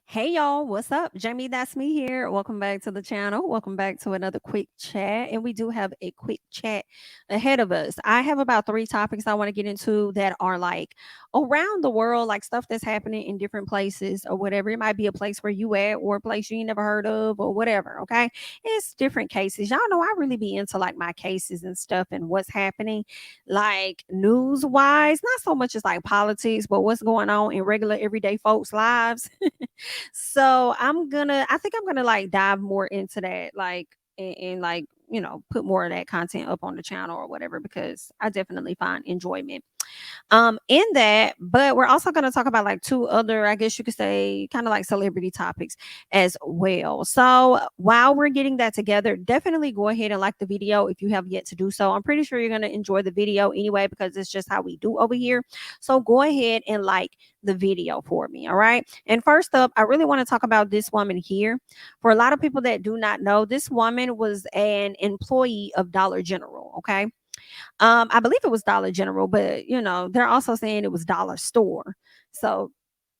Hey y'all, what's up? Jamie, that's me here. Welcome back to the channel. Welcome back to another quick chat. And we do have a quick chat ahead of us. I have about three topics I want to get into that are like around the world, like stuff that's happening in different places or whatever. It might be a place where you at or a place you ain't never heard of or whatever. Okay. It's different cases. Y'all know I really be into like my cases and stuff and what's happening, like news wise, not so much as like politics, but what's going on in regular everyday folks' lives. So I think I'm gonna like dive more into that, like and like put more of that content up on the channel or whatever because I definitely find enjoyment in that. But we're also going to talk about like two other, I guess you could say, kind of like celebrity topics as well. So while we're getting that together, definitely go ahead and like the video if you have yet to do so. I'm pretty sure you're going to enjoy the video anyway because it's just how we do over here. So go ahead and like the video for me. All right. And first up, I really want to talk about this woman here. For a lot of people that do not know, this woman was an employee of Dollar General. Okay. I believe it was Dollar General, but they're also saying it was Dollar Store. So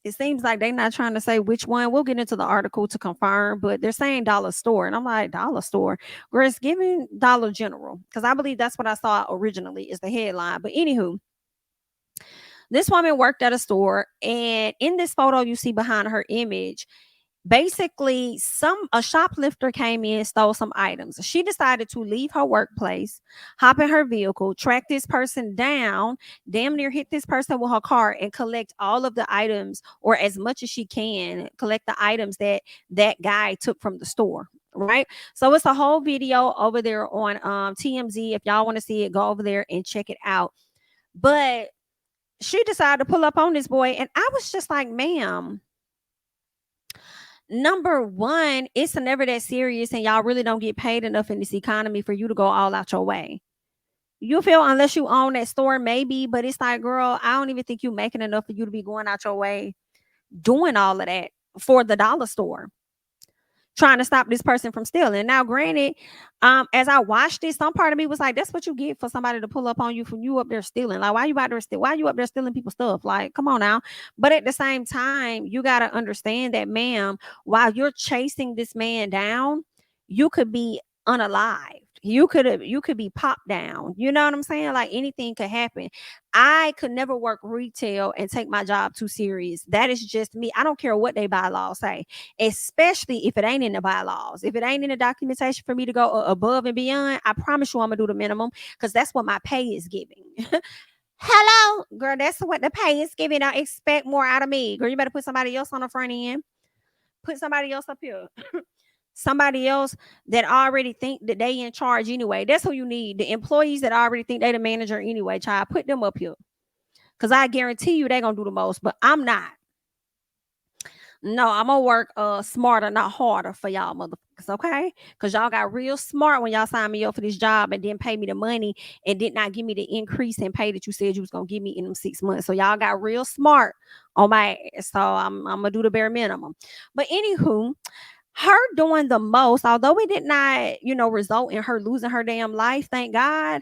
it seems like they're not trying to say which one. We'll get into the article to confirm, but they're saying Dollar Store. And I'm like, Dollar Store. Where it's giving Dollar General. Because I believe that's what I saw originally is the headline. But anywho, this woman worked at a store, and in this photo you see behind her image, basically a shoplifter came in, stole some items. She decided to leave her workplace, hop in her vehicle, track this person down, damn near hit this person with her car, and collect all of the items, or as much as she can collect the items that that guy took from the store. Right. So it's a whole video over there on TMZ. If y'all want to see it, go over there and check it out. But she decided to pull up on this boy, and I was just like, ma'am, number one, it's never that serious, and y'all really don't get paid enough in this economy for you to go all out your way. You feel, unless you own that store, maybe, but it's like, girl, I don't even think you making enough for you to be going out your way doing all of that for the dollar store, trying to stop this person from stealing. Now, granted, as I watched this, some part of me was like, that's what you get for somebody to pull up on you from you up there stealing. Like, why you out there why you up there stealing people's stuff? Like, come on now. But at the same time, you gotta understand that, ma'am, while you're chasing this man down, you could be unalived. You could be popped down. You know what I'm saying? Like anything could happen. I could never work retail and take my job too serious. That is just me. I don't care what they bylaws say, especially if it ain't in the bylaws. If it ain't in the documentation for me to go above and beyond, I promise you I'm gonna do the minimum because that's what my pay is giving. Hello, girl, that's what the pay is giving. I expect more out of me. Girl, you better put somebody else on the front end. Put somebody else up here. Somebody else that already think that they in charge anyway. That's who you need. The employees that already think they the manager anyway, child. Put them up here. Cause I guarantee you they gonna do the most, but I'm not. No, I'm gonna work smarter, not harder for y'all motherfuckers, okay? Because y'all got real smart when y'all signed me up for this job and didn't pay me the money and did not give me the increase in pay that you said you was gonna give me in them 6 months. So y'all got real smart on my ass. So I'm gonna do the bare minimum. But anywho, her doing the most, although it did not, result in her losing her damn life, thank God,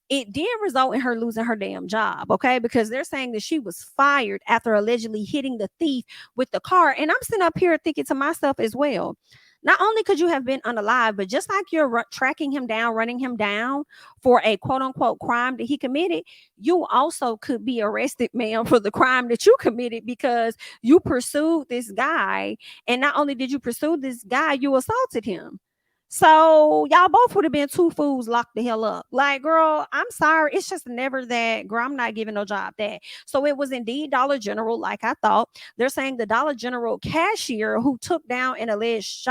it did result in her losing her damn job, okay? Because they're saying that she was fired after allegedly hitting the thief with the car. And I'm sitting up here thinking to myself as well, not only could you have been unalive, but just like you're tracking him down, running him down for a quote unquote crime that he committed, you also could be arrested, ma'am, for the crime that you committed because you pursued this guy. And not only did you pursue this guy, you assaulted him. So y'all both would have been two fools locked the hell up. Like, girl, I'm sorry. It's just never that. Girl, I'm not giving no job that. So it was indeed Dollar General, like I thought. They're saying the Dollar General cashier who took down an alleged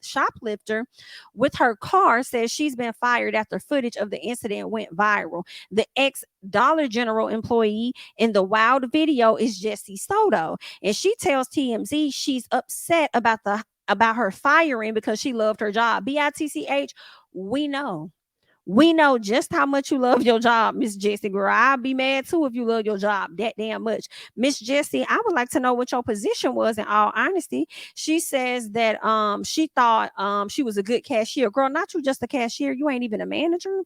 shoplifter with her car says she's been fired after footage of the incident went viral. The ex Dollar General employee in the wild video is Jessie Soto, and she tells TMZ she's upset about her firing because she loved her job. BITCH, we know. We know just how much you love your job, Miss Jessie. Girl, I'd be mad too if you love your job that damn much. Miss Jessie, I would like to know what your position was in all honesty. She says that she thought she was a good cashier. Girl, not you just a cashier. You ain't even a manager.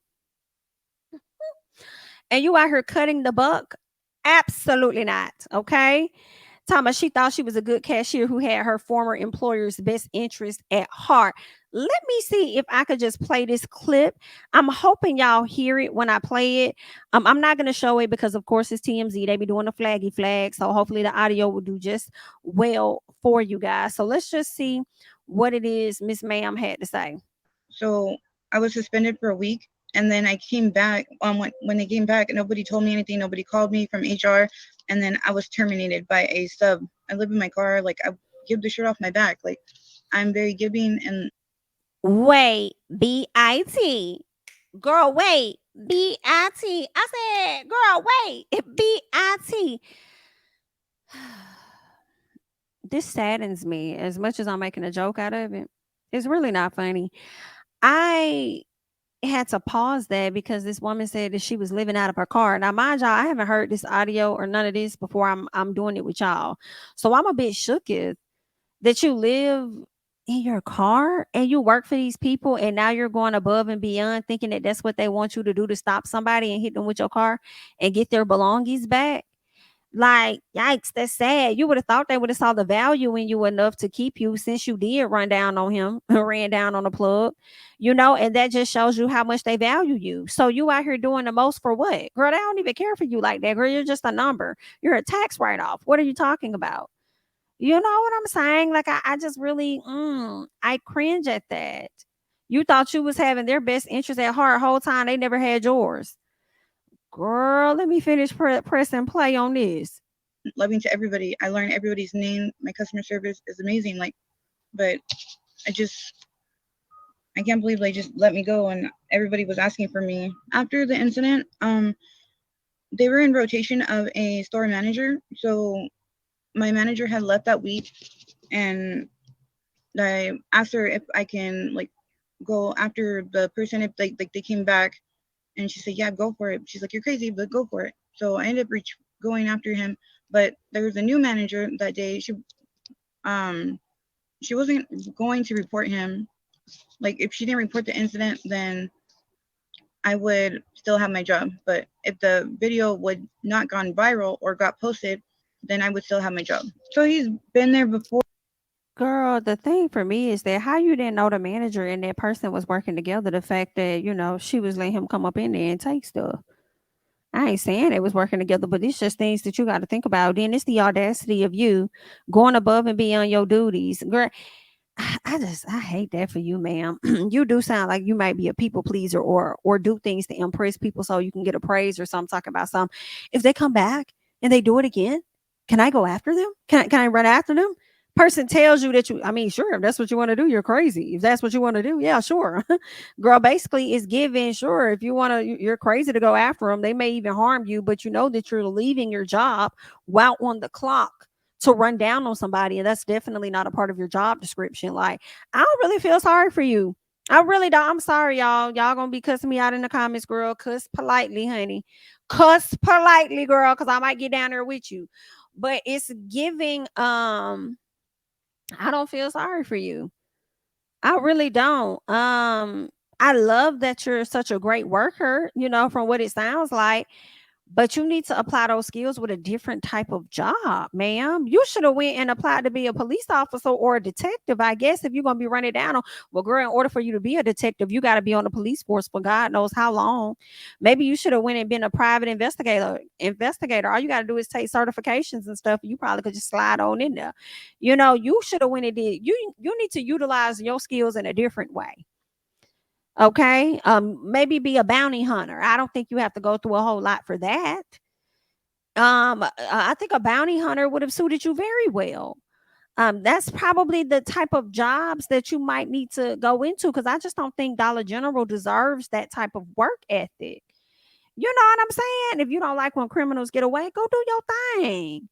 And you out here cutting the buck? Absolutely not. Okay. Talking about she thought she was a good cashier who had her former employer's best interest at heart. Let me see if I could just play this clip. I'm hoping y'all hear it when I play it. I'm not going to show it because, of course, it's TMZ. They be doing the flaggy flag. So hopefully the audio will do just well for you guys. So let's just see what it is Miss Ma'am had to say. So I was suspended for a week. And then I came back when they came back, nobody told me anything. Nobody called me from HR. And then I was terminated by a sub. I live in my car. Like, I give the shirt off my back. Like, I'm very giving. And wait, B-I-T. Girl, wait. B-I-T. I said, girl, wait. B-I-T. This saddens me as much as I'm making a joke out of it. It's really not funny. I had to pause that because this woman said that she was living out of her car. Now, mind y'all, I haven't heard this audio or none of this before I'm doing it with y'all. So I'm a bit shooketh that you live in your car and you work for these people and now you're going above and beyond thinking that that's what they want you to do to stop somebody and hit them with your car and get their belongings back. Like, yikes, that's sad. You would have thought they would have saw the value in you enough to keep you since you did run down on him, ran down on the plug, and that just shows you how much they value you. So you out here doing the most for what? Girl, they don't even care for you like that. Girl, you're just a number. You're a tax write-off. What are you talking about? You know what I'm saying? Like, I just really, I cringe at that. You thought you was having their best interest at heart whole time. They never had yours. Girl, let me finish press and play on this. loving to everybody. I learned everybody's name. My customer service is amazing. Like, but I can't believe they just let me go and everybody was asking for me. After the incident, they were in rotation of a store manager. So my manager had left that week and I asked her if I can like go after the person if they came back, and she said, yeah, go for it. She's like, you're crazy, but go for it. So I ended up going after him, but there was a new manager that day. She wasn't going to report him. Like, if she didn't report the incident, then I would still have my job. But if the video would not gone viral or got posted, then I would still have my job. So he's been there before. Girl, the thing for me is that how you didn't know the manager and that person was working together. The fact that, she was letting him come up in there and take stuff. I ain't saying they was working together, but it's just things that you got to think about. Then it's the audacity of you going above and beyond your duties. Girl, I hate that for you, ma'am. You do sound like you might be a people pleaser or do things to impress people so you can get a praise or something. Talking about something. If they come back and they do it again, can I go after them? Can I run after them? Person tells you that sure, if that's what you want to do, you're crazy. If that's what you want to do, yeah, sure. Girl, basically it's given, sure. If you want to, you're crazy to go after them. They may even harm you, but you know that you're leaving your job while on the clock to run down on somebody, and that's definitely not a part of your job description. Like, I don't really feel sorry for you. I really don't. I'm sorry, y'all. Y'all gonna be cussing me out in the comments, girl. Cuss politely, honey. Cuss politely, girl, because I might get down there with you. But it's giving, I don't feel sorry for you. I really don't. I love that you're such a great worker, from what it sounds like. But you need to apply those skills with a different type of job, ma'am. You should have went and applied to be a police officer or a detective, I guess, if you're going to be running down on. Well, girl, in order for you to be a detective, you got to be on the police force for God knows how long. Maybe you should have went and been a private investigator. All you got to do is take certifications and stuff. You probably could just slide on in there. You should have went and did. You need to utilize your skills in a different way. Okay. Maybe be a bounty hunter. I don't think you have to go through a whole lot for that. I think a bounty hunter would have suited you very well. That's probably the type of jobs that you might need to go into, because I just don't think Dollar General deserves that type of work ethic. You know what I'm saying? If you don't like when criminals get away, go do your thing.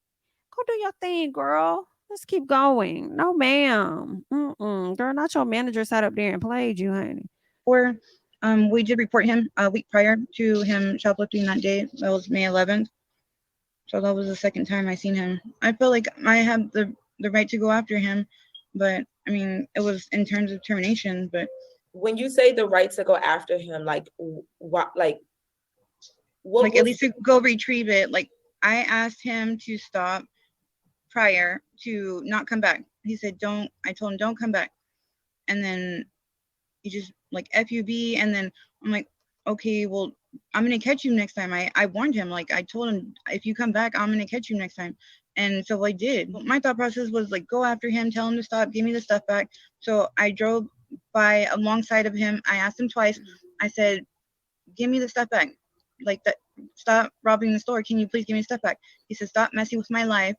Go do your thing, girl. Let's keep going. No, ma'am. Girl, not your manager sat up there and played you, honey. Or we did report him a week prior to him shoplifting that day. That was May 11th. So that was the second time I seen him. I feel like I have the right to go after him, but I mean, it was in terms of termination. But when you say the right to go after him, like what, like at least to go retrieve it. Like, I asked him to stop prior to not come back. He said, don't, I told him, don't come back. And then he just like FUB. And then I'm like, okay, well, I'm going to catch you next time. I warned him, like I told him, if you come back, I'm going to catch you next time. And so I did. My thought process was like, go after him, tell him to stop, give me the stuff back. So I drove by alongside of him. I asked him twice. I said, give me the stuff back. Like that, stop robbing the store. Can you please give me the stuff back? He said, stop messing with my life.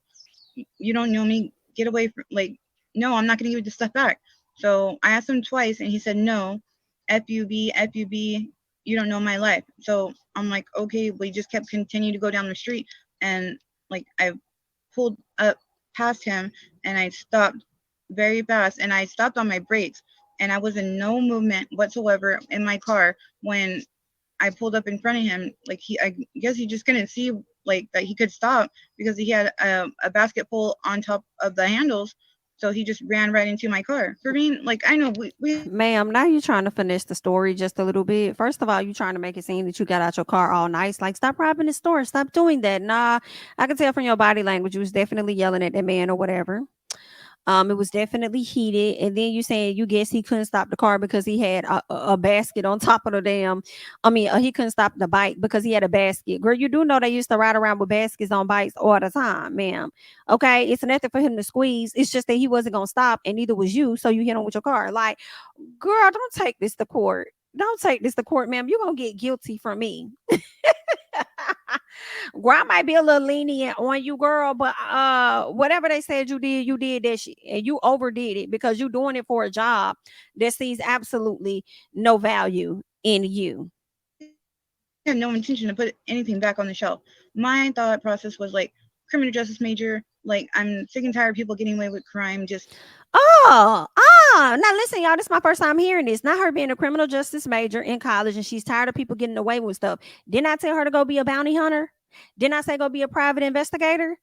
You don't know me. Get away from, like, no, I'm not going to give you the stuff back. So I asked him twice and he said, no, FUB, FUB, you don't know my life. So I'm like, okay, we just kept continuing to go down the street. And like, I pulled up past him and I stopped very fast and I stopped on my brakes and I was in no movement whatsoever in my car when I pulled up in front of him. Like I guess he just couldn't see like that he could stop because he had a basket full on top of the handles. So he just ran right into my car. For me, like, I know we Ma'am, now you're trying to finish the story just a little bit. First of all, you're trying to make it seem that you got out your car all nice. Like, stop robbing the store. Stop doing that. Nah, I can tell from your body language you was definitely yelling at that man or whatever. It was definitely heated. And then you saying you guess he couldn't stop the car because he had a basket on top of the damn. He couldn't stop the bike because he had a basket. Girl, you do know they used to ride around with baskets on bikes all the time, ma'am. Okay, it's nothing for him to squeeze. It's just that he wasn't gonna stop, and neither was you. So you hit him with your car. Like, girl, don't take this to court. Don't take this to court, ma'am. You're gonna get guilty from me. Girl, I might be a little lenient on you, girl, but whatever they said you did that shit, and you overdid it because you're doing it for a job that sees absolutely no value in you. had no intention to put anything back on the shelf. My thought process was like criminal justice major. Like I'm sick and tired of people getting away with crime. Just Now listen, y'all. This is my first time hearing this. Not her being a criminal justice major in college, and she's tired of people getting away with stuff. Didn't I tell her to go be a bounty hunter? Didn't I say go be a private investigator?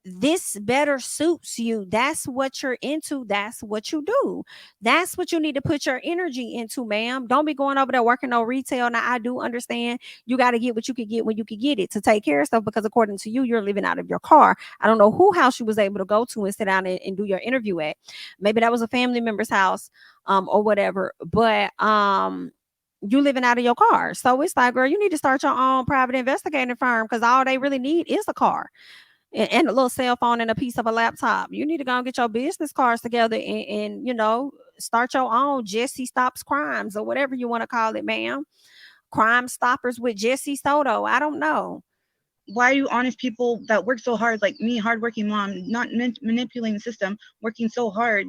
This better suits you. That's what you're into. That's what you do. That's what you need to put your energy into, ma'am. Don't be going over there working on retail. Now, I do understand you got to get what you can get when you can get it to take care of stuff because according to you, you're living out of your car. I don't know who house you was able to go to and sit down and do your interview at. Maybe that was a family member's house or whatever. But you living out of your car. So it's like, girl, you need to start your own private investigating firm because all they really need is a car and a little cell phone and a piece of a laptop. You need to go and get your business cards together and start your own Jesse Stops Crimes or whatever you want to call it, ma'am. Crime Stoppers with Jesse Soto. I don't know. Why do honest people that work so hard, like me, hardworking mom, not manipulating the system, working so hard?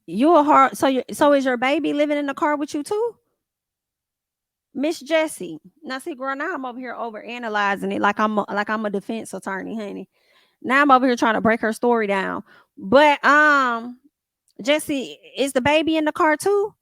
You a hard so is your baby living in the car with you too? Miss Jessie. Now see, girl, now I'm over here over analyzing it like I'm a defense attorney, honey. Now I'm over here trying to break her story down. But Jessie, is the baby in the car too?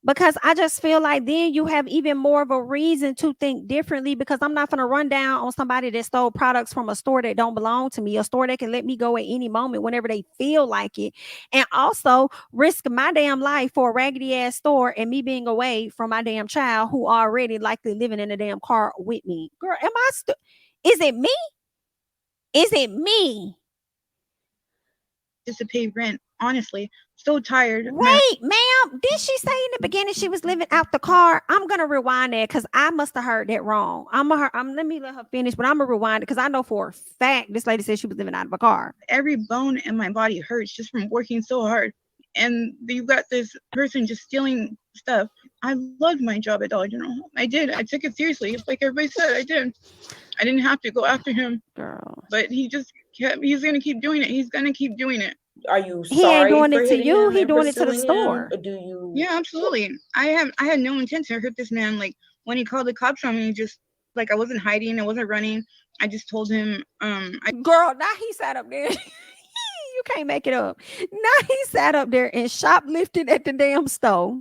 Because I just feel like then you have even more of a reason to think differently because I'm not going to run down on somebody that stole products from a store that don't belong to me, a store that can let me go at any moment whenever they feel like it, and also risk my damn life for a raggedy ass store and me being away from my damn child who already likely living in a damn car with me. Girl, is it me? Is it me? Just to pay rent, honestly. So tired. Wait, ma'am, did she say in the beginning she was living out the car? I'm gonna rewind that because I must have heard that wrong. Let me let her finish, but I'm gonna rewind it because I know for a fact this lady said she was living out of a car. Every bone in my body hurts just from working so hard. And you got this person just stealing stuff. I loved my job at Dollar General. I did. I took it seriously. It's like everybody said, I did. I didn't have to go after him. Girl. But he's gonna keep doing it. He's gonna keep doing it. Are you sorry? He ain't doing for it to hitting you. him He and doing it to the pursuing store. Or do you? Yeah, absolutely. I had no intent to hurt this man. Like when he called the cops on me, just like I wasn't hiding, I wasn't running. I just told him, Girl, now he sat up there. You can't make it up. Now he sat up there and shoplifted at the damn store.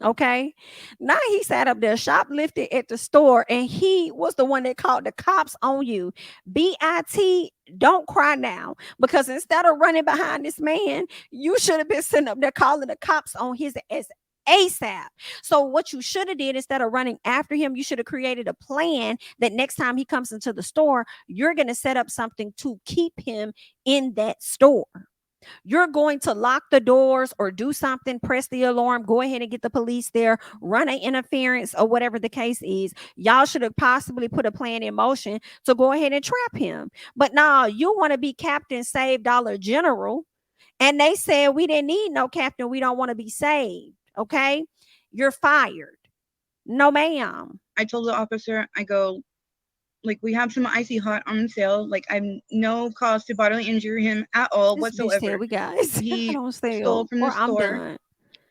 Okay. Now he sat up there shoplifted at the store and he was the one that called the cops on you. BIT, don't cry now. Because instead of running behind this man, you should have been sitting up there calling the cops on his ASAP. So what you should have did, instead of running after him, you should have created a plan that next time he comes into the store, you're going to set up something to keep him in that store. You're going to lock the doors or do something, press the alarm, go ahead and get the police there, run an interference or whatever the case is. Y'all should have possibly put a plan in motion to go ahead and trap him. But now you want to be Captain Save Dollar General. And they said, we didn't need no captain. We don't want to be saved. Okay. You're fired. No, ma'am. I told the officer, I go, like, we have some icy hot on sale. Like, I'm no cause to bodily injure him at all This bitch whatsoever. said, we guys, I He don't stole steal, from or the I'm store. done.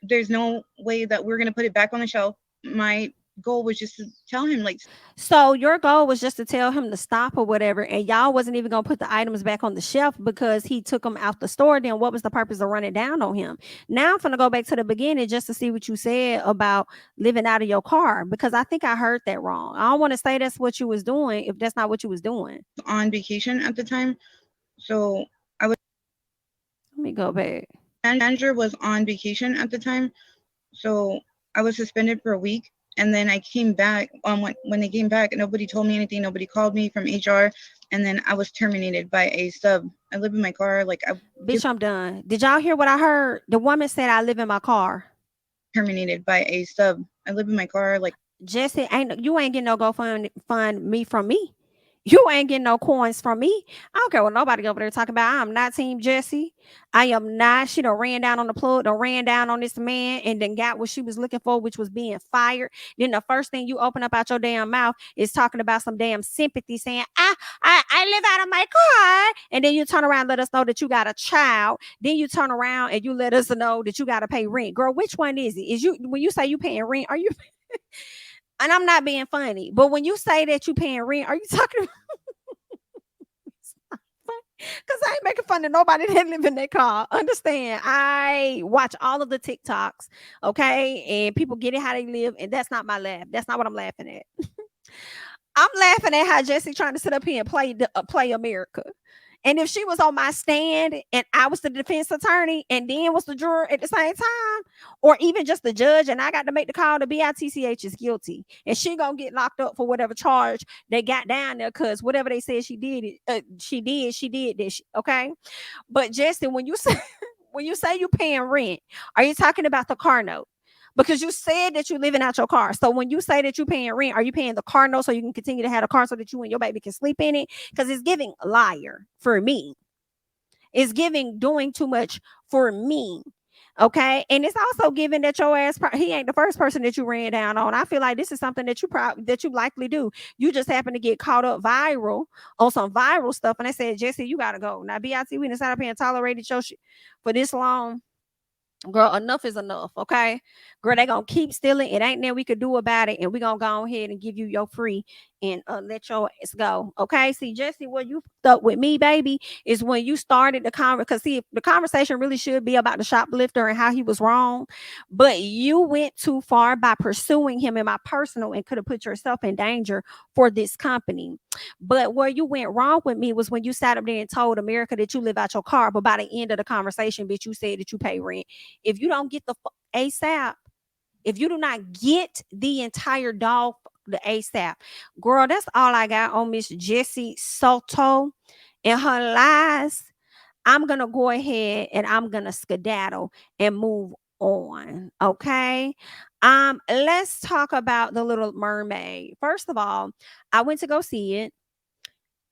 There's no way that we're gonna put it back on the shelf. My goal was just to tell him, like, So your goal was just to tell him to stop or whatever, and y'all wasn't even gonna put the items back on the shelf because he took them out the store. Then what was the purpose of running down on him? Now I'm gonna go back to the beginning just to see what you said about living out of your car, because I think I heard that wrong. I don't want to say that's what you was doing if that's not what you was doing. on vacation at the time. So I was, Let me go back. manager was on vacation at the time. So I was suspended for a week. And then I came back when they came back, nobody told me anything. Nobody called me from HR. And then I was terminated by a sub. I live in my car. Like, Bitch, I'm done. Did y'all hear what I heard? The woman said, I live in my car. terminated by a sub. I live in my car. Like, Jesse, you ain't getting no fund me from me. You ain't getting no coins from me. I don't care what nobody over there talking about. I'm not Team Jesse. I am not. She done ran down on the plug, done ran down on this man, and then got what she was looking for, which was being fired. Then the first thing you open up out your damn mouth is talking about some damn sympathy, saying, I live out of my car. And then you turn around and let us know that you got a child. Then you turn around and you let us know that you got to pay rent. Girl, which one is it? Is you, when you say you paying rent, are you... And I'm not being funny, but when you say that you paying rent, are you talking about... Because I ain't making fun of nobody that live in their car. Understand? I watch all of the TikToks, okay? And people get it how they live, and that's not my laugh. That's not what I'm laughing at. I'm laughing at how Jesse trying to sit up here and play America. And if she was on my stand and I was the defense attorney and then was the juror at the same time, or even just the judge, and I got to make the call, the BITCH is guilty, and she gonna get locked up for whatever charge they got down there, because whatever they said she did, she did this. Okay, but Jesse, when you say you paying rent, are you talking about the car note? Because you said that you're living out your car. So when you say that you're paying rent, are you paying the car note so you can continue to have a car so that you and your baby can sleep in it? Because it's giving liar for me. It's giving doing too much for me. Okay. And it's also giving that your ass, he ain't the first person that you ran down on. I feel like this is something that you likely do. You just happen to get caught up viral on some viral stuff. And they said, Jesse, you got to go. Now, BIT, we done sat up here and tolerated your shit for this long. Girl, enough is enough, okay? Girl, they gonna keep stealing. It ain't nothing we could do about it, and we gonna go ahead and give you your free and let your ass go, okay? See, Jesse, what you stuck with me, baby, is when you started the conversation. Because see, the conversation really should be about the shoplifter and how he was wrong, but you went too far by pursuing him in my personal and could have put yourself in danger for this company. But where you went wrong with me was when you sat up there and told America that you live out your car, but by the end of the conversation, bitch, you said that you pay rent. If you don't get the ASAP, if you do not get the entire dog, the ASAP, girl, that's all I got on Miss Jessie Soto and her lies. I'm going to go ahead and I'm going to skedaddle and move on. Okay. Let's talk about The Little Mermaid. First of all, I went to go see it.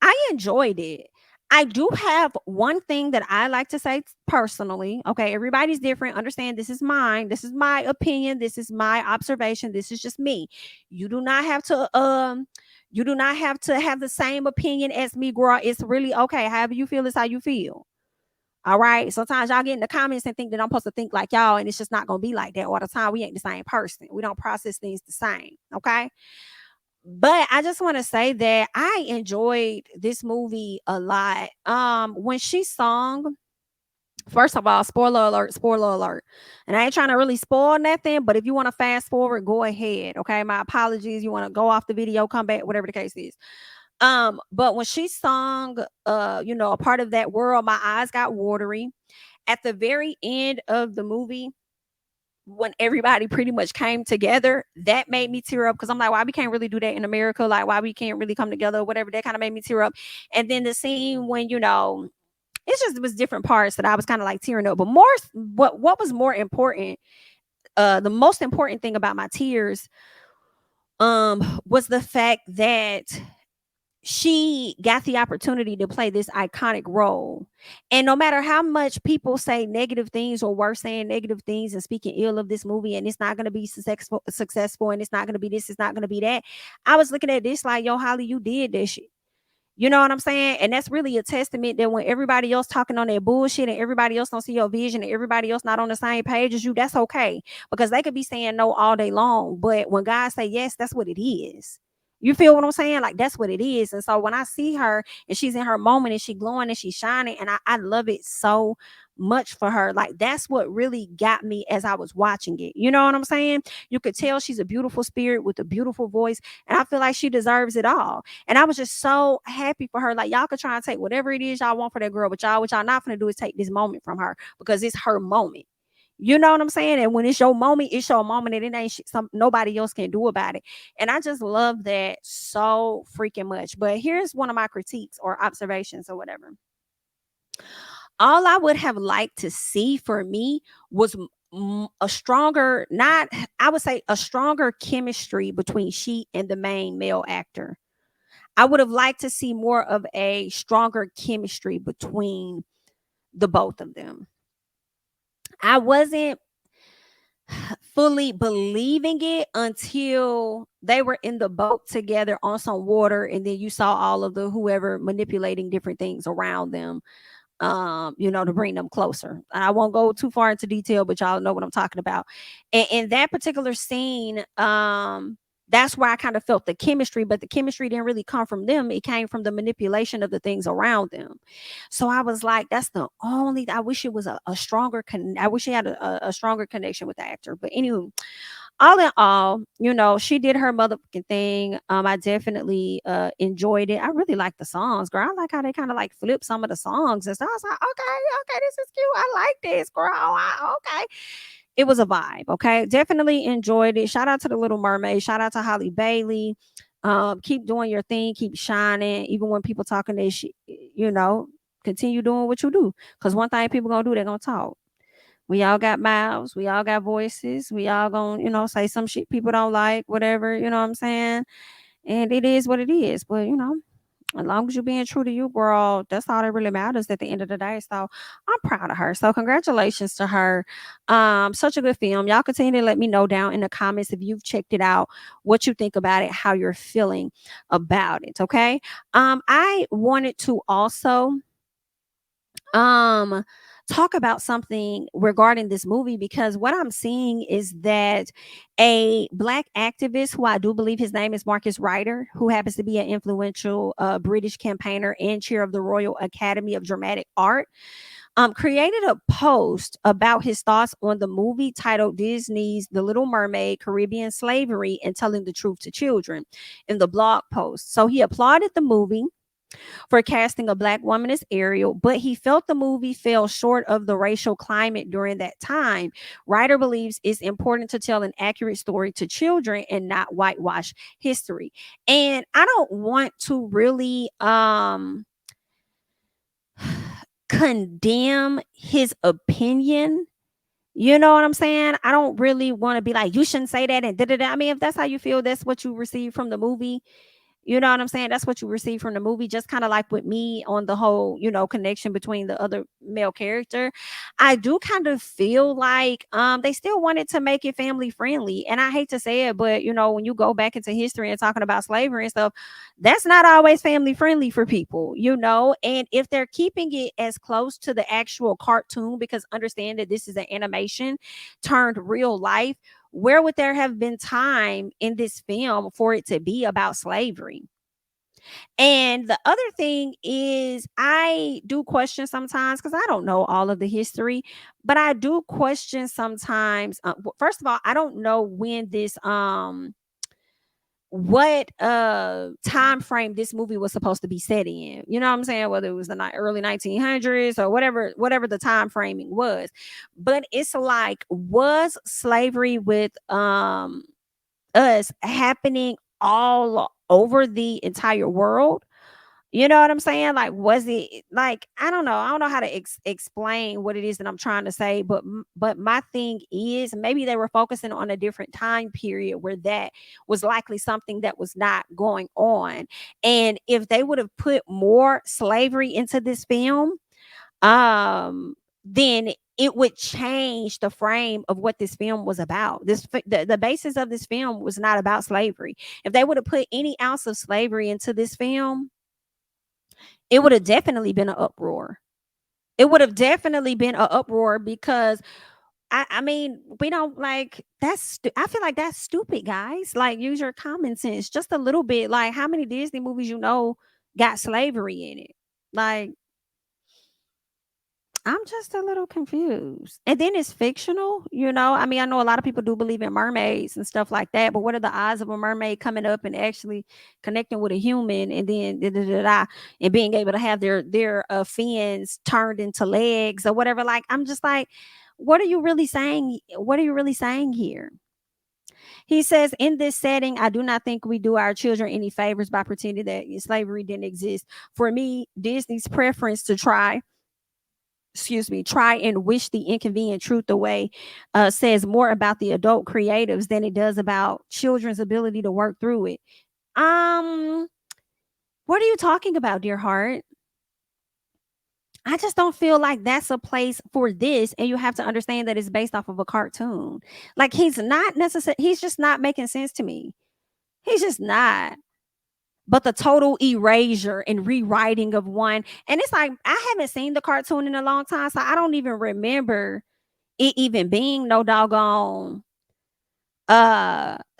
I enjoyed it. I do have one thing that I like to say personally. Okay, everybody's different. Understand, this is mine. This is my opinion. This is my observation. This is just me. You do not have to have the same opinion as me, girl. It's really okay. However you feel is how you feel. All right. Sometimes y'all get in the comments and think that I'm supposed to think like y'all, and it's just not gonna be like that all the time. We ain't the same person. We don't process things the same. Okay. But I just want to say that I enjoyed this movie a lot. When she sung, first of all, spoiler alert. And I ain't trying to really spoil nothing, but if you want to fast forward, go ahead. Okay. My apologies. You want to go off the video, come back, whatever the case is. But when she sung, a part of that world, my eyes got watery. At the very end of the movie, when everybody pretty much came together, that made me tear up because I'm like, why we can't really do that in America? Like, why we can't really come together or whatever? That kind of made me tear up. And then the scene when, it was different parts that I was kind of like tearing up. But what was more important, the most important thing about my tears was the fact that she got the opportunity to play this iconic role. And no matter how much people say negative things or were saying negative things and speaking ill of this movie, and it's not going to be successful, and it's not going to be this, it's not going to be that, I was looking at this like, yo, Holly, you did this shit. You know what I'm saying? And that's really a testament that when everybody else talking on their bullshit and everybody else don't see your vision and everybody else not on the same page as you, that's okay. Because they could be saying no all day long. But when God say yes, that's what it is. You feel what I'm saying? Like, that's what it is. And so when I see her and she's in her moment and she glowing and she's shining, and I love it so much for her. Like, that's what really got me as I was watching it. You know what I'm saying? You could tell she's a beautiful spirit with a beautiful voice. And I feel like she deserves it all. And I was just so happy for her. Like, y'all could try and take whatever it is y'all want for that girl, but what y'all not gonna do is take this moment from her because it's her moment. You know what I'm saying? And when it's your moment, and it ain't nobody else can do about it. And I just love that so freaking much. But here's one of my critiques or observations or whatever. All I would have liked to see for me was a stronger, not, I would say a stronger chemistry between she and the main male actor. I would have liked to see more of a stronger chemistry between the both of them. I wasn't fully believing it until they were in the boat together on some water, and then you saw all of the whoever manipulating different things around them, to bring them closer. I won't go too far into detail, but y'all know what I'm talking about. And in that particular scene, that's where I kind of felt the chemistry, but the chemistry didn't really come from them. It came from the manipulation of the things around them. So I was like, that's the only, I wish it was a stronger, I wish she had a stronger connection with the actor. But anywho, all in all, she did her motherfucking thing. I definitely enjoyed it. I really like the songs, girl. I like how they kind of like flip some of the songs and stuff. I was like, okay, this is cute. I like this, girl. Okay. It was a vibe. Okay. Definitely enjoyed it. Shout out to the Little Mermaid. Shout out to Holly Bailey. Keep doing your thing. Keep shining. Even when people talking this shit, continue doing what you do. Because one thing people gonna do, they're gonna talk. We all got mouths. We all got voices. We all gonna, say some shit people don't like, whatever, you know what I'm saying? And it is what it is. But, as long as you're being true to you, girl, that's all that really matters at the end of the day. So I'm proud of her. So congratulations to her. Such a good film. Y'all continue to let me know down in the comments if you've checked it out, what you think about it, how you're feeling about it. Okay. I wanted to also talk about something regarding this movie, because what I'm seeing is that a Black activist, who I do believe his name is Marcus Ryder, who happens to be an influential British campaigner and chair of the Royal Academy of Dramatic Art, created a post about his thoughts on the movie titled Disney's The Little Mermaid, Caribbean Slavery and Telling the Truth to Children in the blog post. So he applauded the movie for casting a Black woman as Ariel, but he felt the movie fell short of the racial climate during that time. Ryder believes it's important to tell an accurate story to children and not whitewash history. And I don't want to really condemn his opinion. You know what I'm saying? I don't really want to be like, you shouldn't say that and da-da-da. I mean, if that's how you feel, that's what you receive from the movie. You know what I'm saying? That's what you receive from the movie. Just kind of like with me on the whole, connection between the other male character. I do kind of feel like they still wanted to make it family friendly. And I hate to say it, but when you go back into history and talking about slavery and stuff, that's not always family friendly for people, and if they're keeping it as close to the actual cartoon, because understand that this is an animation turned real life, where would there have been time in this film for it to be about slavery? And the other thing is, I do question sometimes, because I don't know all of the history, but I do question sometimes. First of all, I don't know when this what time frame this movie was supposed to be set in. You know what I'm saying? Whether it was the early 1900s or whatever the time framing was. But it's like, was slavery with us happening all over the entire world? You know what I'm saying? Like, was it like, I don't know. I don't know how to explain what it is that I'm trying to say, but my thing is, maybe they were focusing on a different time period where that was likely something that was not going on. And if they would have put more slavery into this film, then it would change the frame of what this film was about. The basis of this film was not about slavery. If they would have put any ounce of slavery into this film, it would have definitely been an uproar. It would have definitely been an uproar because I mean, we don't like I feel like that's stupid, guys. Like, use your common sense just a little bit. Like, how many Disney movies got slavery in it? Like, I'm just a little confused. And then it's fictional, you know. I mean, I know a lot of people do believe in mermaids and stuff like that, but what are the odds of a mermaid coming up and actually connecting with a human and then and being able to have their fins turned into legs or whatever? Like, I'm just like, what are you really saying? What are you really saying here? He says, in this setting, I do not think we do our children any favors by pretending that slavery didn't exist. For me, Disney's preference to try and wish the inconvenient truth away says more about the adult creatives than it does about children's ability to work through it. What are you talking about, dear heart? I just don't feel like that's a place for this. And you have to understand that it's based off of a cartoon. Like, he's just not making sense to me. He's just not. But the total erasure and rewriting of one. And it's like, I haven't seen the cartoon in a long time, so I don't even remember it even being no doggone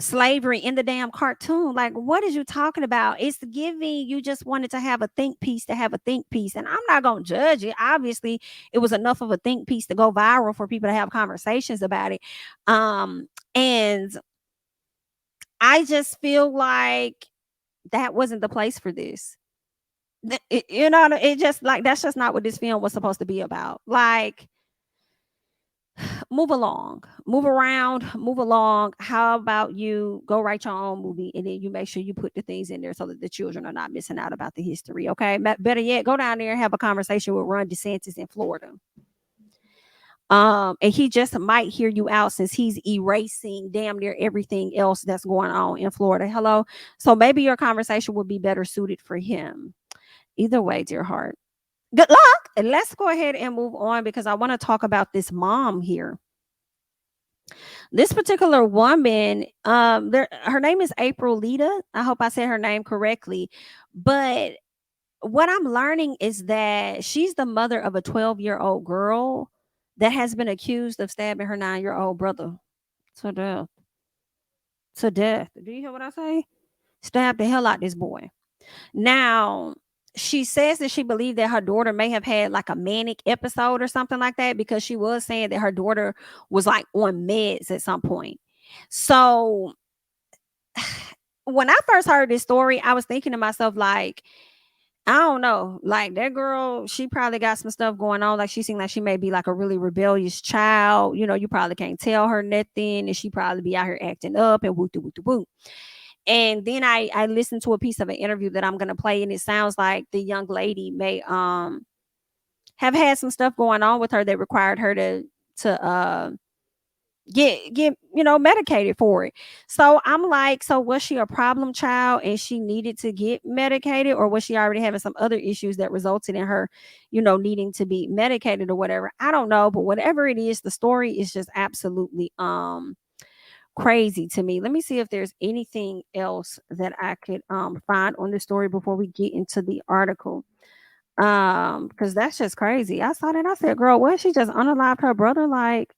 slavery in the damn cartoon. Like, what is you talking about? It's giving you just wanted to have a think piece to have a think piece. And I'm not gonna judge it. Obviously, it was enough of a think piece to go viral for people to have conversations about it. And I just feel like that wasn't the place for this. You know, it just like, that's just not what this film was supposed to be about. Like, move along, move around, move along. How about you go write your own movie and then you make sure you put the things in there so that the children are not missing out about the history? Okay, better yet, go down there and have a conversation with Ron DeSantis in Florida. And he just might hear you out since he's erasing damn near everything else that's going on in Florida. Hello. So maybe your conversation would be better suited for him. Either way, dear heart, good luck. And let's go ahead and move on because I want to talk about this mom here. This particular woman, her name is April Lita. I hope I said her name correctly. But what I'm learning is that she's the mother of a 12-year-old girl that has been accused of stabbing her 9-year-old brother to death. To death. Do you hear what I say? Stabbed the hell out this boy. Now, she says that she believed that her daughter may have had like a manic episode or something like that, because she was saying that her daughter was like on meds at some point. So when I first heard this story, I was thinking to myself, like, I don't know, like, that girl, she probably got some stuff going on. Like, she seemed like she may be like a really rebellious child. You know, you probably can't tell her nothing, and she probably be out here acting up and woo woo woo. And then I listened to a piece of an interview that I'm gonna play, and it sounds like the young lady may have had some stuff going on with her that required her to get medicated for it. So I'm like, so was she a problem child and she needed to get medicated, or was she already having some other issues that resulted in her needing to be medicated or whatever? I don't know, but whatever it is, the story is just absolutely crazy to me. Let me see if there's anything else that I could find on the story before we get into the article. Because that's just crazy. I saw that, I said, girl, what, she just unalived her brother? Like,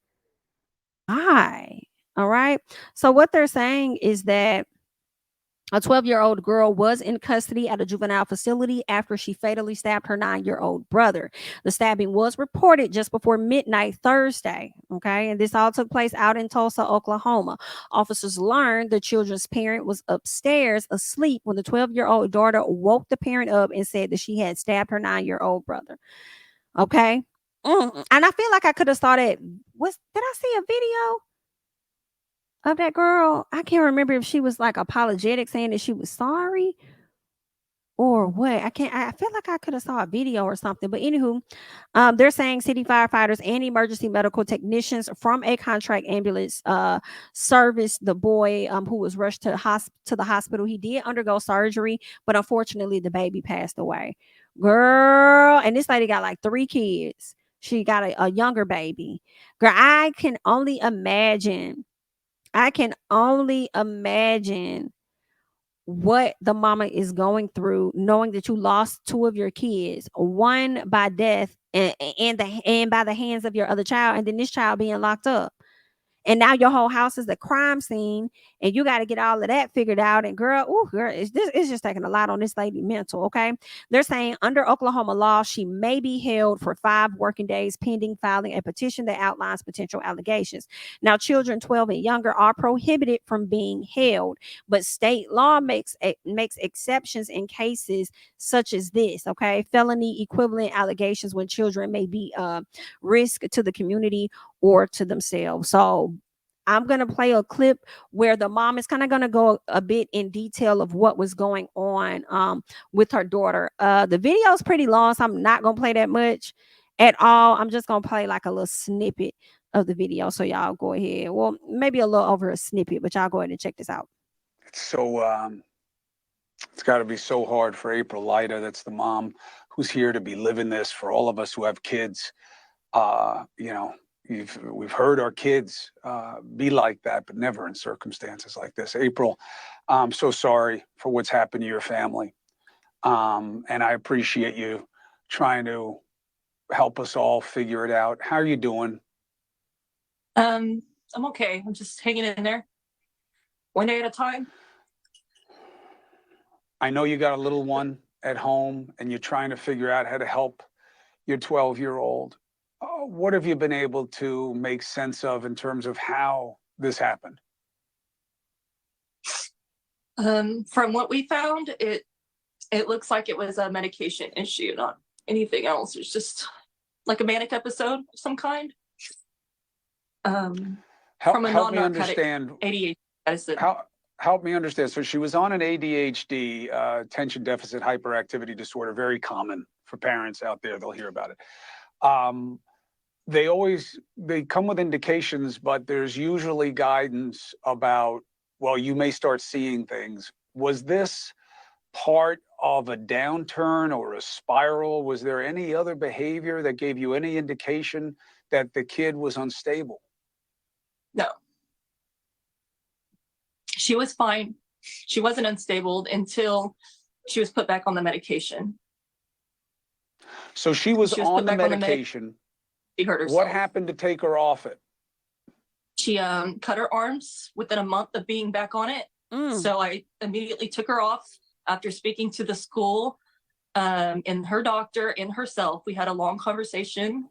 why? All right. So what they're saying is that A 12-year-old girl was in custody at a juvenile facility after she fatally stabbed her 9-year-old brother. The stabbing was reported just before midnight Thursday. Okay. And this all took place out in Tulsa, Oklahoma. Officers learned the children's parent was upstairs asleep when the 12-year-old daughter woke the parent up and said that she had stabbed her 9-year-old brother. Okay. And I feel like I could have started. Did I see a video of that girl? I can't remember if she was like apologetic saying that she was sorry or what. I feel like I could have saw a video or something. But anywho, they're saying city firefighters and emergency medical technicians from a contract ambulance serviced the boy who was rushed to the hospital. He did undergo surgery, but unfortunately the baby passed away. Girl, and this lady got like 3 kids. She got a younger baby. Girl, I can only imagine what the mama is going through, knowing that you lost 2 of your kids, one by death and by the hands of your other child, and then this child being locked up. And now your whole house is a crime scene, and you got to get all of that figured out. And girl, it's just taking a lot on this lady mental. Okay, they're saying under Oklahoma law, she may be held for 5 working days pending filing a petition that outlines potential allegations. Now, children 12 and younger are prohibited from being held, but state law makes exceptions in cases such as this. Okay, felony equivalent allegations when children may be risk to the community or to themselves. So I'm going to play a clip where the mom is kind of going to go a bit in detail of what was going on with her daughter. The video is pretty long, so I'm not going to play that much at all. I'm just going to play like a little snippet of the video. So y'all go ahead. Well, maybe a little over a snippet, but y'all go ahead and check this out. So it's got to be so hard for April Lyda, that's the mom, who's here to be living this, for all of us who have kids. You know, we've heard our kids be like that, but never in circumstances like this. April, I'm so sorry for what's happened to your family. And I appreciate you trying to help us all figure it out. How are you doing? I'm okay. I'm just hanging in there. One day at a time. I know you got a little one at home and you're trying to figure out how to help your 12-year-old. What have you been able to make sense of in terms of how this happened? From what we found, it looks like it was a medication issue, not anything else. It's just like a manic episode of some kind. From a non-narcotic ADHD medicine. Help me understand. So she was on an ADHD, attention deficit hyperactivity disorder, very common for parents out there. They'll hear about it. They come with indications, but there's usually guidance about, well, you may start seeing things. Was this part of a downturn or a spiral? Was there any other behavior that gave you any indication that the kid was unstable? No. She was fine. She wasn't unstable until she was put back on the medication. So she was on the medication. She hurt herself. What happened to take her off it? She cut her arms within a month of being back on it. So I immediately took her off after speaking to the school and her doctor and herself. We had a long conversation.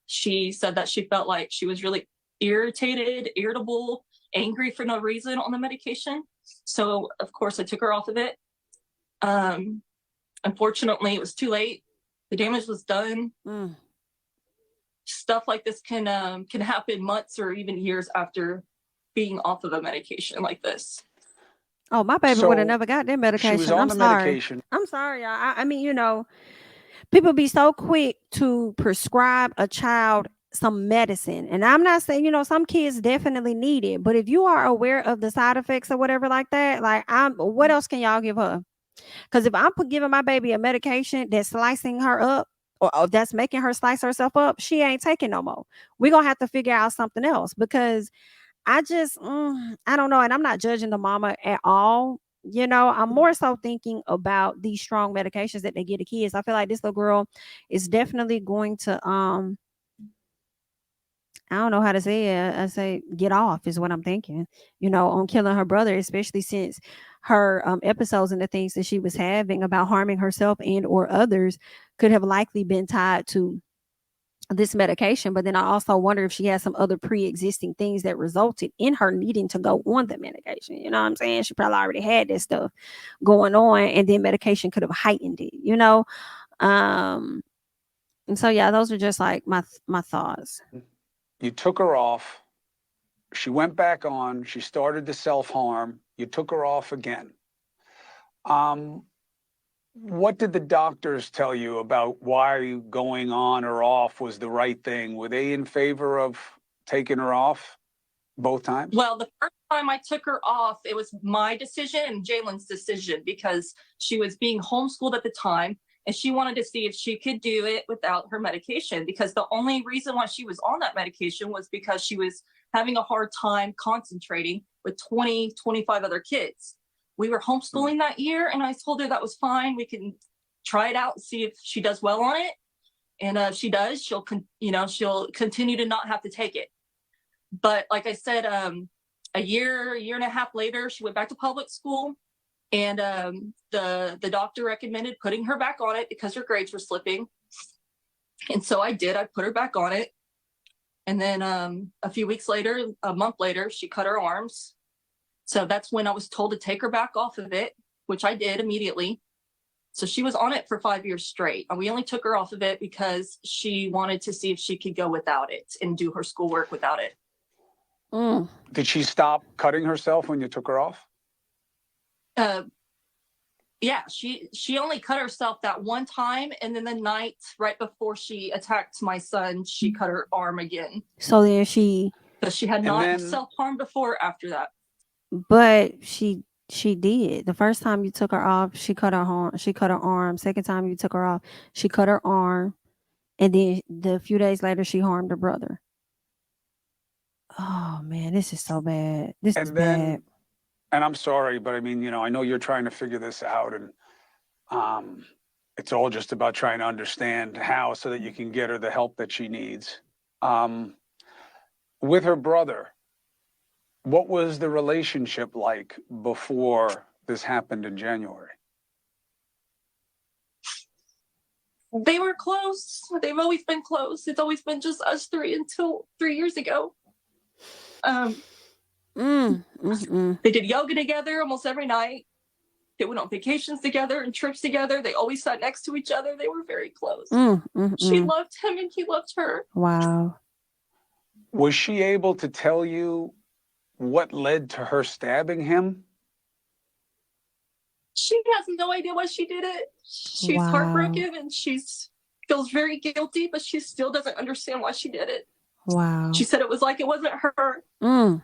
She said that she felt like she was really irritable, angry for no reason on the medication. So of course I took her off of it. Unfortunately, it was too late. The damage was done. Stuff like this can happen months or even years after being off of a medication like this. Oh, my baby would have never got that medication. She was on the medication. I'm sorry, y'all. I mean, you know, people be so quick to prescribe a child some medicine. And I'm not saying, you know, some kids definitely need it, but if you are aware of the side effects or whatever like that, like what else can y'all give her? Because if I'm giving my baby a medication that's slicing her up or that's making her slice herself up, she ain't taking no more. We're going to have to figure out something else, because I just, I don't know. And I'm not judging the mama at all. You know, I'm more so thinking about these strong medications that they give to kids. I feel like this little girl is definitely going to, I don't know how to say it. I say get off is what I'm thinking, on killing her brother, especially since her episodes and the things that she was having about harming herself and or others could have likely been tied to this medication. But then I also wonder if she has some other pre-existing things that resulted in her needing to go on the medication. You know what I'm saying? She probably already had this stuff going on, and then medication could have heightened it. And so yeah, those are just like my thoughts. You took her off. She went back on. She started to self-harm. You took her off again. What did the doctors tell you about why going on or off was the right thing? Were they in favor of taking her off both times? Well, the first time I took her off, it was my decision and Jalen's decision because she was being homeschooled at the time and she wanted to see if she could do it without her medication, because the only reason why she was on that medication was because she was having a hard time concentrating with 20, 25 other kids. We were homeschooling that year, and I told her that was fine. We can try it out and see if she does well on it. And if she does, she'll continue to not have to take it. But like I said, a year and a half later, she went back to public school, and the doctor recommended putting her back on it because her grades were slipping. And so I did. I put her back on it. And then a few weeks later, a month later, she cut her arms. So that's when I was told to take her back off of it, which I did immediately. So she was on it for 5 years straight. And we only took her off of it because she wanted to see if she could go without it and do her schoolwork without it. Did she stop cutting herself when you took her off? Yeah, she only cut herself that one time. And then the night right before she attacked my son, she cut her arm again. So then she had not self-harmed before after that. But she did. The first time you took her off, she cut her arm. Second time you took her off, she cut her arm. And then the few days later, she harmed her brother. Oh man, this is so bad. This is bad. And I'm sorry, but I mean, I know you're trying to figure this out, and it's all just about trying to understand how so that you can get her the help that she needs. With her brother, what was the relationship like before this happened in January? They were close. They've always been close. It's always been just us three until 3 years ago. They did yoga together almost every night. They went on vacations together and trips together. They always sat next to each other. They were very close. She loved him and he loved her. Wow. Was she able to tell you what led to her stabbing him? She has no idea why she did it. She's heartbroken and feels very guilty, but she still doesn't understand why she did it. Wow. She said it was like it wasn't her. And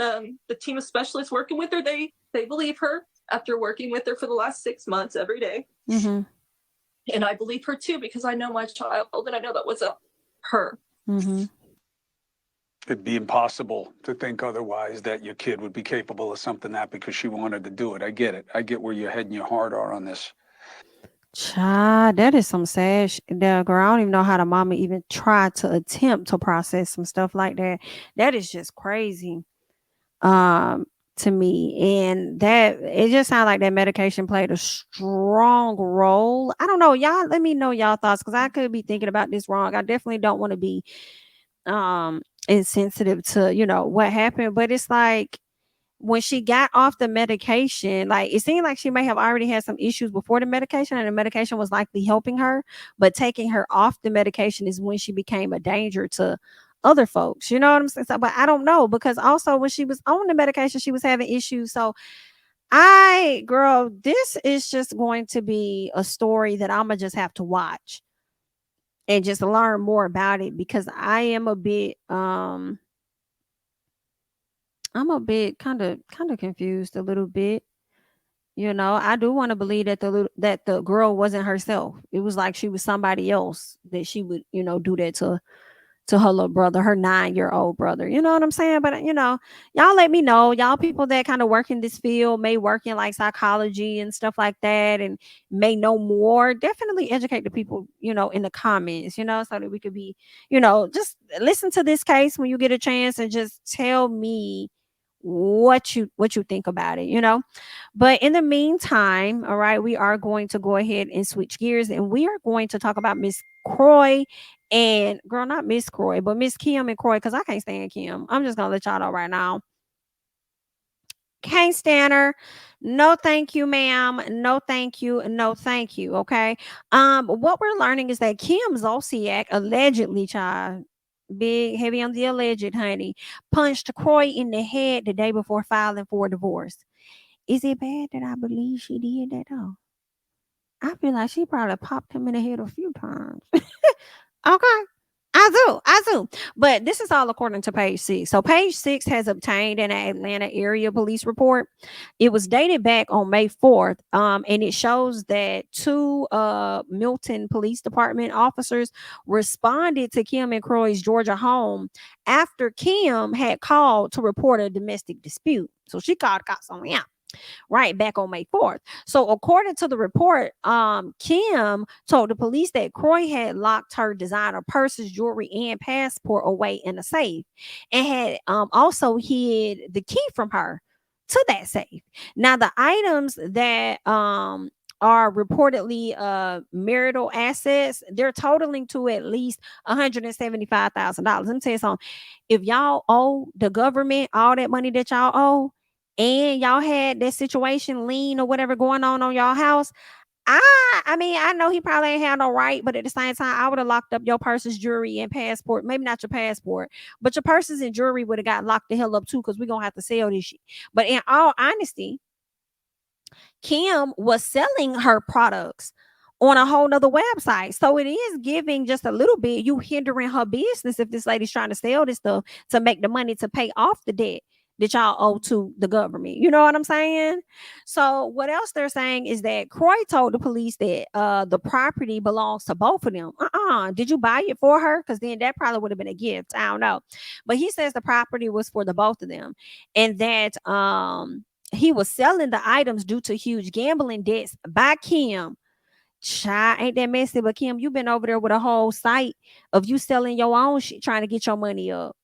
the team of specialists working with her, they believe her after working with her for the last 6 months every day. And I believe her too, because I know my child and I know that wasn't her. It'd be impossible to think otherwise, that your kid would be capable of something that because she wanted to do it. I get it. I get where your head and your heart are on this. Child, that is some sad girl. I don't even know how the mama even tried to attempt to process some stuff like that. That is just crazy to me. And that it just sounds like that medication played a strong role. I don't know. Y'all let me know y'all thoughts, because I could be thinking about this wrong. I definitely don't want to be insensitive to what happened, but it's like when she got off the medication, like it seemed like she may have already had some issues before the medication, and the medication was likely helping her, but taking her off the medication is when she became a danger to other folks. You know what I'm saying? So, but I don't know, because also when she was on the medication, she was having issues. So girl, this is just going to be a story that I'm gonna just have to watch and just learn more about it, because I am a bit I'm a bit kind of confused a little bit. I do want to believe that the girl wasn't herself. It was like she was somebody else that she would, do that to to her little brother, her 9-year-old brother. You know what I'm saying? But y'all let me know. Y'all people that kind of work in this field, may work in like psychology and stuff like that, and may know more. Definitely educate the people, in the comments, so that we could be, just listen to this case when you get a chance and just tell me what you think about it. But in the meantime, all right, we are going to go ahead and switch gears, and we are going to talk about Miss Croy and girl, not Miss Croy, but Miss Kim and Croy, because I can't stand Kim. I'm just gonna let y'all know right now. Can't stand her. No, thank you, ma'am. No, thank you. No, thank you. Okay. What we're learning is that Kim Zolciak allegedly, child, big heavy on the alleged, honey, punched Croy in the head the day before filing for a divorce. Is it bad that I believe she did that though? I feel like she probably popped him in the head a few times. Okay. I do. But this is all according to Page 6. So Page 6 has obtained an Atlanta area police report. It was dated back on May 4th. And it shows that 2 Milton Police Department officers responded to Kim and Croy's Georgia home after Kim had called to report a domestic dispute. So she called cops on him. Right, back on May 4th. So according to the report, Kim told the police that Croy had locked her designer purses, jewelry, and passport away in a safe, and had also hid the key from her to that safe. Now, the items that are reportedly marital assets, they're totaling to at least $175,000. Let me tell you something. If y'all owe the government all that money that y'all owe, and y'all had that situation lien or whatever going on y'all house, I mean, I know he probably ain't had no right, but at the same time, I would have locked up your purses, jewelry, and passport. Maybe not your passport, but your purses and jewelry would have got locked the hell up too, because we're gonna have to sell this shit. But in all honesty, Kim was selling her products on a whole nother website. So it is giving just a little bit, you hindering her business if this lady's trying to sell this stuff to make the money to pay off the debt that y'all owe to the government. You know what I'm saying? So what else they're saying is that Croy told the police that the property belongs to both of them. Did you buy it for her? Because then that probably would have been a gift. I don't know. But he says the property was for the both of them, and that he was selling the items due to huge gambling debts by Kim. Child, ain't that messy? But Kim, you've been over there with a whole site of you selling your own shit, trying to get your money up.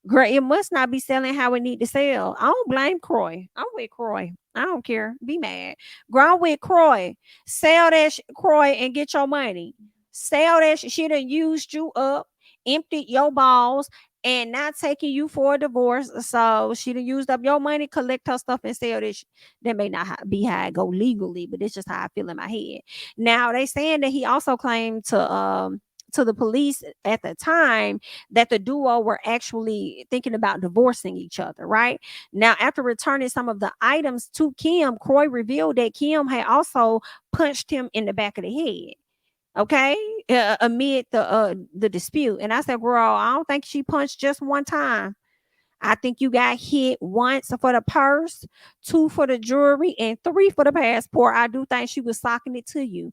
Girl, it must not be selling how it need to sell. I don't blame Croy. I'm with Croy. I don't care. Be mad. Girl, I'm with Croy. Sell that Croy, and get your money. Sell that shit. She done used you up, emptied your balls, and not taking you for a divorce. So she done used up your money, collect her stuff, and sell this. That may not be how it go legally, but it's just how I feel in my head. Now, they saying that he also claimed to the police at the time that the duo were actually thinking about divorcing each other. Right now, after returning some of the items to Kim, Croy revealed that Kim had also punched him in the back of the head. Okay, amid the dispute. And I said, girl, I don't think she punched just one time. I think you got hit once for the purse, 2 for the jewelry, and 3 for the passport. I do think she was socking it to you.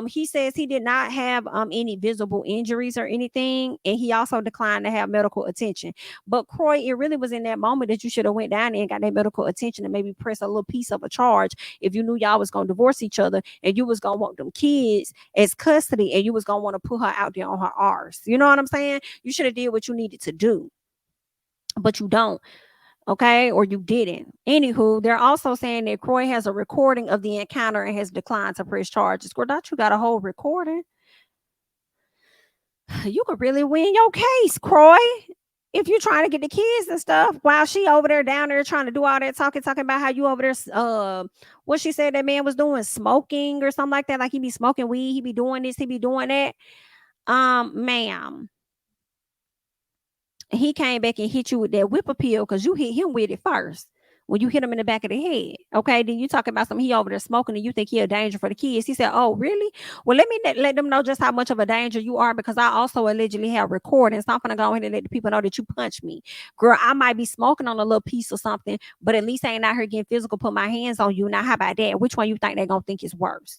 He says he did not have any visible injuries or anything, and he also declined to have medical attention. But Croy, it really was in that moment that you should have went down there and got that medical attention and maybe press a little piece of a charge if you knew y'all was gonna divorce each other and you was gonna want them kids as custody and you was gonna want to put her out there on her arse. You know what I'm saying? You should have did what you needed to do, but you don't. Okay, or you didn't. Anywho, they're also saying that Croy has a recording of the encounter and has declined to press charges. Girl, don't you got a whole recording? You could really win your case, Croy, if you're trying to get the kids and stuff while she over there down there trying to do all that talking about how you over there what she said that man was doing, smoking or something like that, like he be smoking weed, he be doing this, he be doing that. Ma'am, he came back and hit you with that whip appeal because you hit him with it first when you hit him in the back of the head. Okay, then you talking about something, he over there smoking and you think he a danger for the kids. He said, oh really? Well, let me let them know just how much of a danger you are, because I also allegedly have recordings. So I'm gonna go ahead and let the people know that you punched me. Girl, I might be smoking on a little piece or something, but at least I ain't out here getting physical, put my hands on you. Now how about that? Which one you think they're gonna think is worse?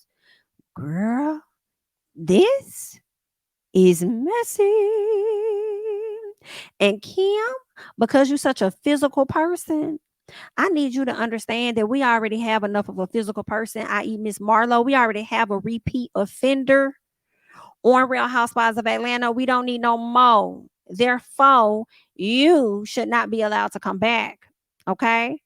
Girl, this is messy. And Kim, because you're such a physical person, I need you to understand that we already have enough of a physical person, i.e. Miss Marlowe. We already have a repeat offender on Real Housewives of Atlanta. We don't need no more. Therefore, you should not be allowed to come back. Okay?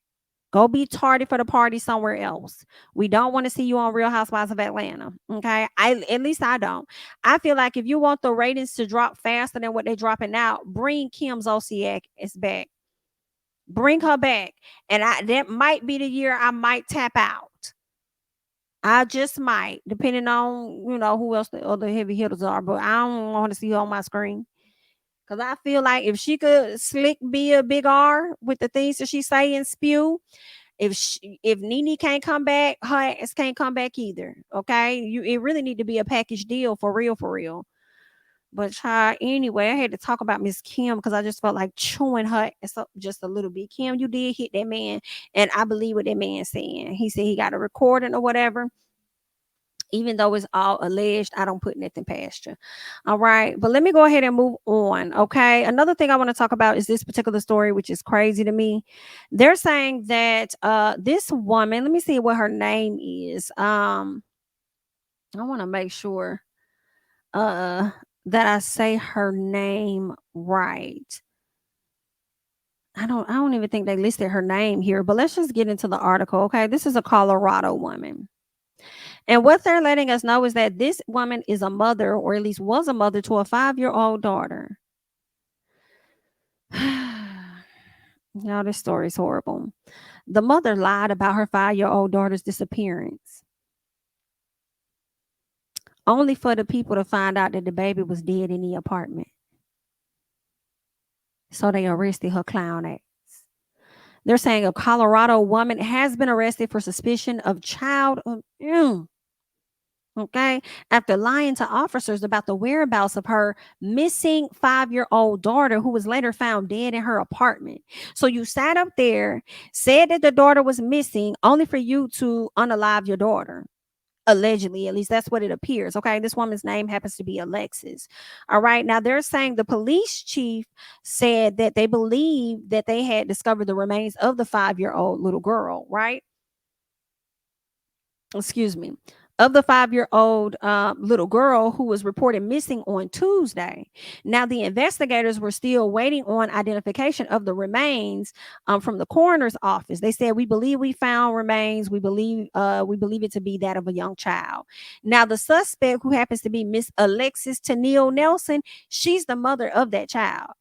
Go be tardy for the party somewhere else. We don't want to see you on Real Housewives of Atlanta. Okay. At least I don't. I feel like if you want the ratings to drop faster than what they're dropping now, bring Kim Zolciak back. Bring her back. And that might be the year I might tap out. I just might, depending on, who else the other heavy hitters are. But I don't want to see her on my screen. Because I feel like if she could slick be a big R with the things that she say and spew, if Nene can't come back, her ass can't come back either. Okay, it really need to be a package deal for real. But anyway, I had to talk about Miss Kim because I just felt like chewing her ass up just a little bit. Kim, you did hit that man, and I believe what that man saying. He said he got a recording or whatever. Even though it's all alleged, I don't put nothing past you. All right. But let me go ahead and move on. Okay. Another thing I want to talk about is this particular story, which is crazy to me. They're saying that this woman, let me see what her name is. I want to make sure that I say her name right. I don't even think they listed her name here, but let's just get into the article. Okay. This is a Colorado woman. And what they're letting us know is that this woman is a mother, or at least was a mother, to a 5-year-old daughter. Now, this story is horrible. The mother lied about her 5-year-old daughter's disappearance, only for the people to find out that the baby was dead in the apartment. So they arrested her clown ass. They're saying a Colorado woman has been arrested for suspicion of child abuse. Okay, after lying to officers about the whereabouts of her missing 5-year-old daughter, who was later found dead in her apartment. So you sat up there, said that the daughter was missing, only for you to unalive your daughter. Allegedly, at least that's what it appears. Okay, this woman's name happens to be Alexis. All right, now they're saying the police chief said that they believe that they had discovered the remains of the 5-year-old little girl, right? Excuse me. Of the 5-year-old little girl who was reported missing on Tuesday. Now, the investigators were still waiting on identification of the remains from the coroner's office. They said, we believe we found remains. We believe it to be that of a young child. Now, the suspect, who happens to be Miss Alexis Tennille Nelson, she's the mother of that child.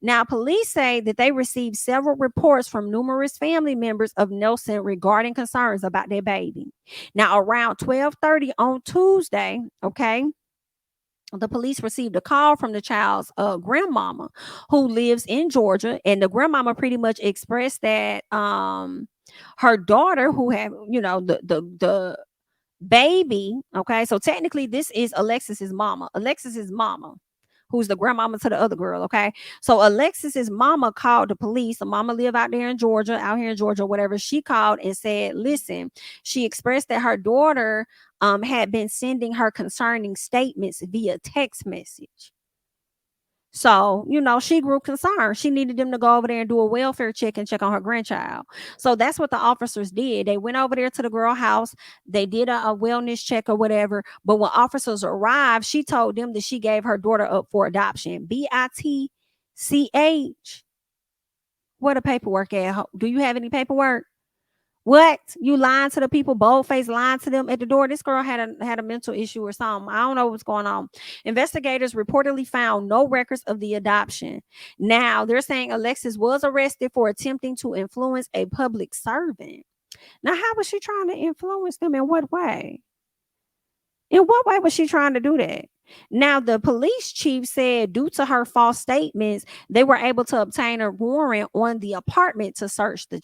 Now, police say that they received several reports from numerous family members of Nelson regarding concerns about their baby. Now, around 12:30 on Tuesday, okay, the police received a call from the child's grandmama, who lives in Georgia, and the grandmama pretty much expressed that her daughter, who had, the baby, okay, so technically this is Alexis's mama, who's the grandmama to the other girl. Okay, so Alexis's mama called the police. The mama live out here in Georgia, whatever. She called and said, listen, she expressed that her daughter had been sending her concerning statements via text message. So, she grew concerned. She needed them to go over there and do a welfare check and check on her grandchild. So that's what the officers did. They went over there to the girl house. They did a wellness check or whatever. But when officers arrived, she told them that she gave her daughter up for adoption. BITCH. Where the paperwork at? Do you have any paperwork? What? You lying to the people, boldface lying to them at the door? This girl had a mental issue or something. I don't know what's going on. Investigators reportedly found no records of the adoption. Now, they're saying Alexis was arrested for attempting to influence a public servant. Now, how was she trying to influence them? In what way? In what way was she trying to do that? Now, the police chief said due to her false statements, they were able to obtain a warrant on the apartment to search the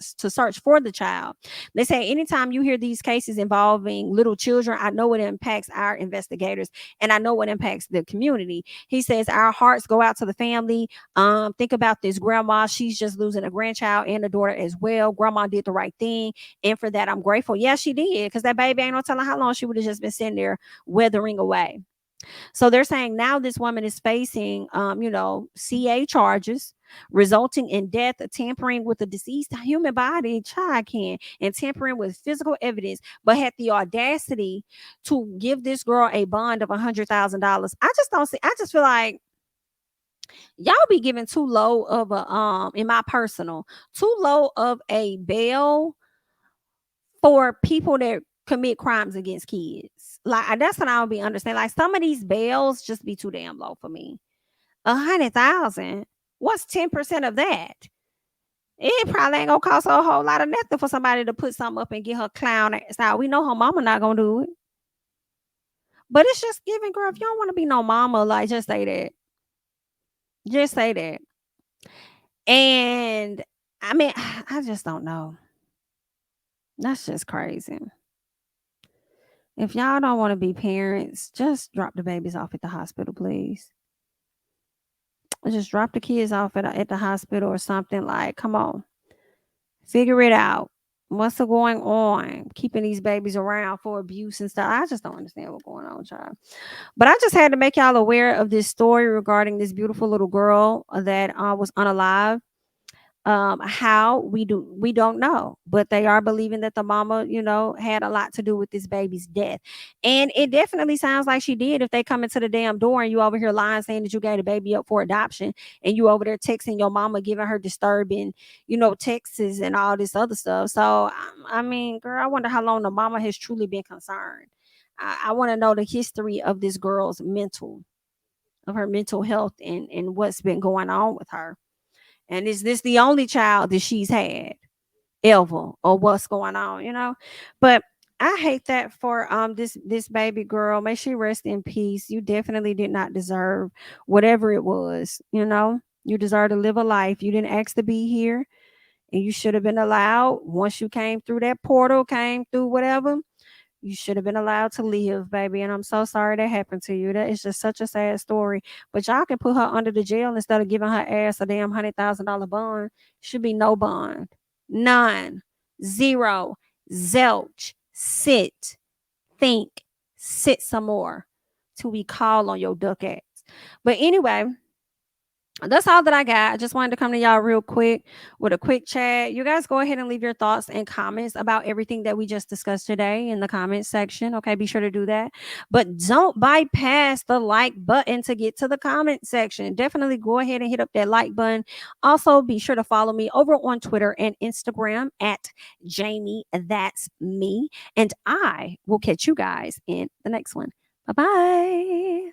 search for the child. They say anytime you hear these cases involving little children, I know it impacts our investigators and I know it impacts the community. He says our hearts go out to the family. Think about this grandma. She's just losing a grandchild and a daughter as well. Grandma did the right thing, and for that I'm grateful. Yeah, she did, because that baby ain't no telling how long she would have just been sitting there withering away. So they're saying now this woman is facing, CA charges resulting in death, tampering with a deceased human body, child can, and tampering with physical evidence, but had the audacity to give this girl a bond of $100,000. I just don't see. I just feel like y'all be giving too low of a in my personal, too low of a bail for people that commit crimes against kids. Like that's what I don't be understand. Like some of these bails just be too damn low for me. 100,000. What's 10% of that? It probably ain't gonna cost her a whole lot of nothing for somebody to put something up and get her clown ass out. We know her mama not gonna do it. But it's just giving, girl. If you don't want to be no mama, like just say that. Just say that. And I mean, I just don't know. That's just crazy. If y'all don't want to be parents, just drop the babies off at the hospital, please. Just drop the kids off at the hospital or something. Like, come on. Figure it out. What's going on? Keeping these babies around for abuse and stuff. I just don't understand what's going on, child. But I just had to make y'all aware of this story regarding this beautiful little girl that was unalive. How we don't know, but they are believing that the mama, had a lot to do with this baby's death, and it definitely sounds like she did. If they come into the damn door and you over here lying saying that you gave the baby up for adoption, and you over there texting your mama, giving her disturbing, texts and all this other stuff. So I mean, girl, I wonder how long the mama has truly been concerned. I want to know the history of this girl's mental health and what's been going on with her. And is this the only child that she's had ever, or what's going on? But I hate that for this baby girl. May she rest in peace. You definitely did not deserve whatever it was. You deserve to live a life. You didn't ask to be here, and you should have been allowed. Once you came through that portal, came through whatever, you should have been allowed to live, baby. And I'm so sorry that happened to you. That is just such a sad story. But y'all can put her under the jail instead of giving her ass a damn $100,000 bond. Should be no bond. None. Zero. Zilch. Sit. Think. Sit some more till we call on your duck ass. But anyway, that's all that I got. I just wanted to come to y'all real quick with a quick chat. You guys go ahead and leave your thoughts and comments about everything that we just discussed today in the comment section. Okay, be sure to do that. But don't bypass the like button to get to the comment section. Definitely go ahead and hit up that like button. Also, be sure to follow me over on Twitter and Instagram at JamiThatsMe. And I will catch you guys in the next one. Bye-bye.